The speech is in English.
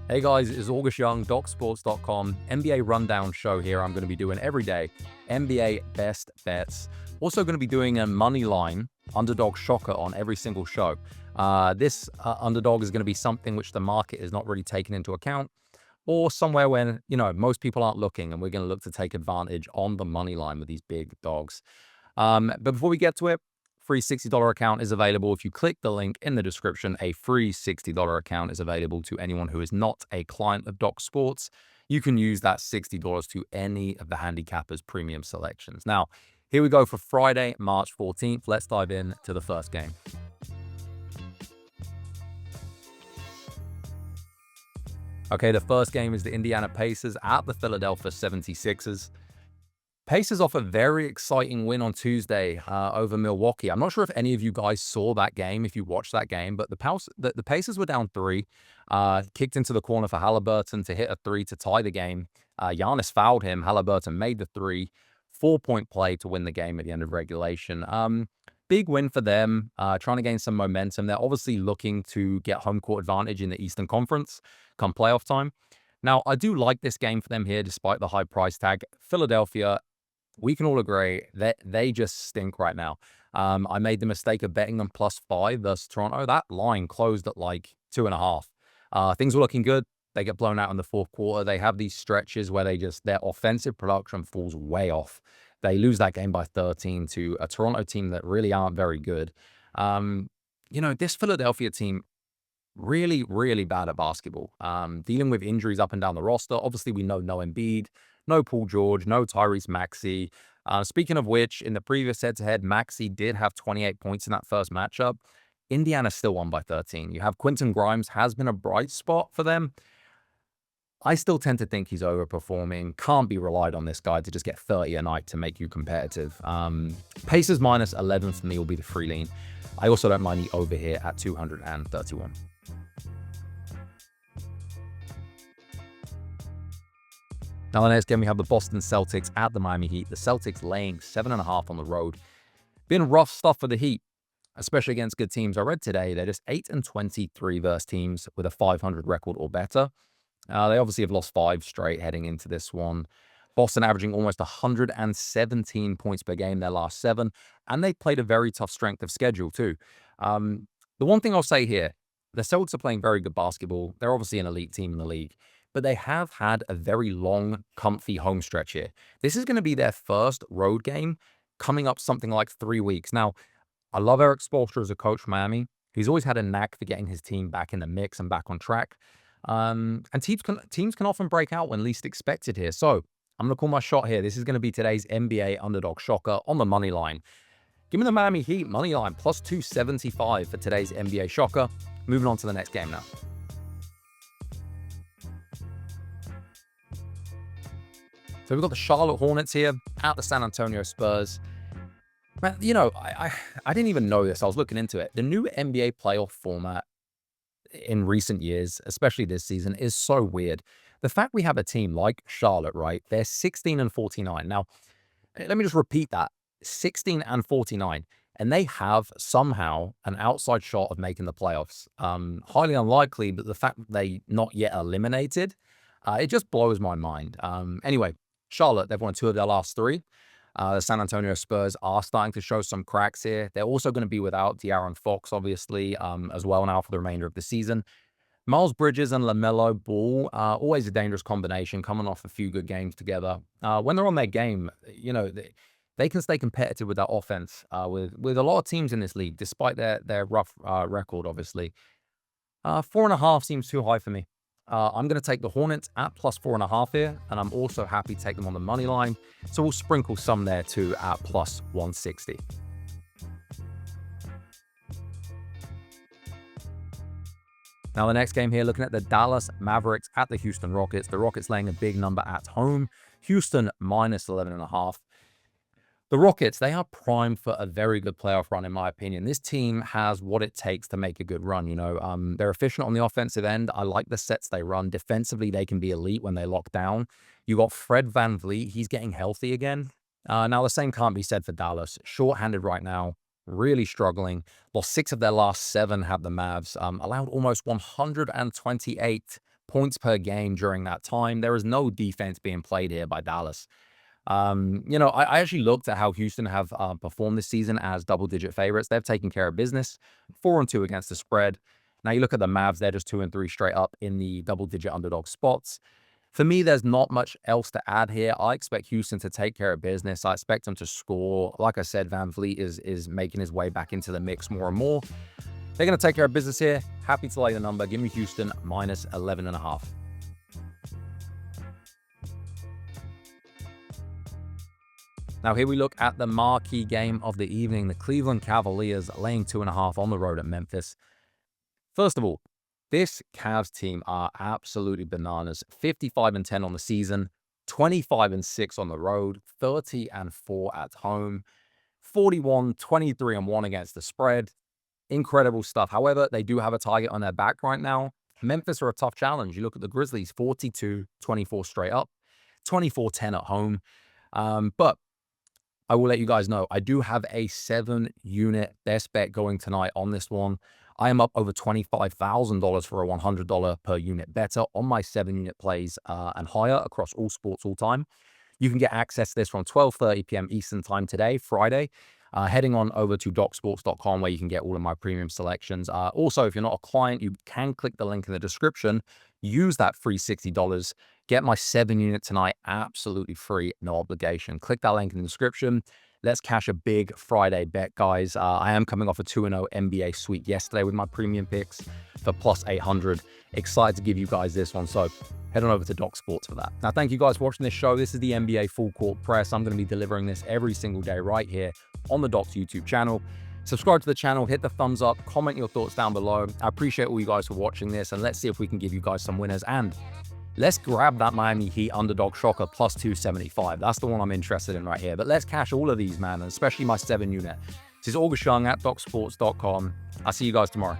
Hey guys, it's August Young, DocSports.com, NBA Rundown show here. I'm going to be doing every day NBA best bets. Also going to be doing a money line underdog shocker on every single show. This underdog is going to be something which the market is not really taking into account, or somewhere when most people aren't looking, and we're going to look to take advantage on the money line with these big dogs. But before we get to it, free $60 account is available. If you click the link in the description, a free $60 account is available to anyone who is not a client of Doc Sports. You can use that $60 to any of the handicappers premium selections. Now, here we go for Friday, March 14th. Let's dive in to the first game. Okay, the first game is the Indiana Pacers at the Philadelphia 76ers. Pacers off a very exciting win on Tuesday over Milwaukee. I'm not sure if any of you guys saw that game, if you watched that game, but the Pacers were down 3, kicked into the corner for Halliburton to hit a 3 to tie the game. Giannis fouled him. Halliburton made the 3. 4-point play to win the game at the end of regulation. Big win for them, trying to gain some momentum. They're obviously looking to get home court advantage in the Eastern Conference come playoff time. Now, I do like this game for them here, despite the high price tag. Philadelphia, we can all agree that they just stink right now. I made the mistake of betting them +5 versus Toronto. That line closed at like 2.5. Things were looking good. They get blown out in the fourth quarter. They have these stretches where their offensive production falls way off. They lose that game by 13 to a Toronto team that really aren't very good. This Philadelphia team, really, really bad at basketball. Dealing with injuries up and down the roster. Obviously, we know no Embiid, no Paul George, no Tyrese Maxey. Speaking of which, in the previous head-to-head, Maxey did have 28 points in that first matchup. Indiana still won by 13. You have Quentin Grimes, has been a bright spot for them. I still tend to think he's overperforming. Can't be relied on this guy to just get 30 a night to make you competitive. Pacers -11 for me will be the free lean. I also don't mind the over here at 231. Now, the next game, we have the Boston Celtics at the Miami Heat. The Celtics laying 7.5 on the road. Been rough stuff for the Heat, especially against good teams. I read today they're just 8-23 versus teams with a 500 record or better. They obviously have lost 5 straight heading into this one. Boston averaging almost 117 points per game their last 7, and they played a very tough strength of schedule too. The one thing I'll say here, the Celtics are playing very good basketball. They're obviously an elite team in the league, but they have had a very long, comfy home stretch here. This is going to be their first road game coming up something like 3 weeks. Now, I love Eric Spoelstra as a coach for Miami. He's always had a knack for getting his team back in the mix and back on track. And teams can often break out when least expected here. So I'm going to call my shot here. This is going to be today's NBA underdog shocker on the money line. Give me the Miami Heat money line +275 for today's NBA shocker. Moving on to the next game now. So we've got the Charlotte Hornets here at the San Antonio Spurs. Man, I didn't even know this. I was looking into it. The new NBA playoff format in recent years, especially this season, is so weird. The fact we have a team like Charlotte, right? They're 16-49. Now, let me just repeat that. 16-49. And they have somehow an outside shot of making the playoffs. Highly unlikely, but the fact that they not yet eliminated, it just blows my mind. Anyway, Charlotte, they've won 2 of their last 3. The San Antonio Spurs are starting to show some cracks here. They're also going to be without De'Aaron Fox, obviously, as well now for the remainder of the season. Miles Bridges and LaMelo Ball, always a dangerous combination, coming off a few good games together. When they're on their game, they can stay competitive with that offense with a lot of teams in this league, despite their rough record, obviously. 4.5 seems too high for me. I'm going to take the Hornets at +4.5 here, and I'm also happy to take them on the money line. So we'll sprinkle some there too at +160. Now, the next game here, looking at the Dallas Mavericks at the Houston Rockets. The Rockets laying a big number at home. Houston -11.5. The Rockets, they are primed for a very good playoff run, in my opinion. This team has what it takes to make a good run. They're efficient on the offensive end. I like the sets they run. Defensively, they can be elite when they lock down. You got Fred VanVleet. He's getting healthy again. Now, the same can't be said for Dallas. Short-handed right now, really struggling. Lost 6 of their last 7 have the Mavs. Allowed almost 128 points per game during that time. There is no defense being played here by Dallas. I actually looked at how Houston have performed this season as double-digit favorites. They've taken care of business, 4-2 against the spread. Now you look at the Mavs, they're just 2-3 straight up in the double-digit underdog spots. For me, there's not much else to add here. I expect Houston to take care of business. I expect them to score. Like I said, Van Vliet is making his way back into the mix more and more. They're going to take care of business here. Happy to lay the number. Give me Houston minus 11.5. Now here we look at the marquee game of the evening, the Cleveland Cavaliers laying 2.5 on the road at Memphis. First of all, this Cavs team are absolutely bananas. 55-10 on the season, 25-6 on the road, 30-4 at home, 41-23-1 against the spread. Incredible stuff. However, they do have a target on their back right now. Memphis are a tough challenge. You look at the Grizzlies, 42-24 straight up, 24-10 at home. But I will let you guys know, I do have a 7-unit best bet going tonight on this one. I am up over $25,000 for a $100 per unit better on my 7-unit plays and higher across all sports all time. You can get access to this from 12:30 p.m. Eastern time today, Friday, heading on over to docsports.com where you can get all of my premium selections. Also, if you're not a client, you can click the link in the description, use that free $60, get my 7-unit tonight absolutely free, no obligation. Click that link in the description. Let's cash a big Friday bet, guys. I am coming off a 2-0 NBA sweep yesterday with my premium picks for plus 800. Excited to give you guys this one, so head on over to Doc Sports for that. Now, thank you guys for watching this show. This is the NBA Full Court Press. I'm going to be delivering this every single day right here on the Doc's YouTube channel. Subscribe to the channel, hit the thumbs up, comment your thoughts down below. I appreciate all you guys for watching this, and let's see if we can give you guys some winners. And let's grab that Miami Heat underdog shocker plus 275. That's the one I'm interested in right here. But let's cash all of these, man, and especially my 7-unit. This is August Young at docsports.com. I'll see you guys tomorrow.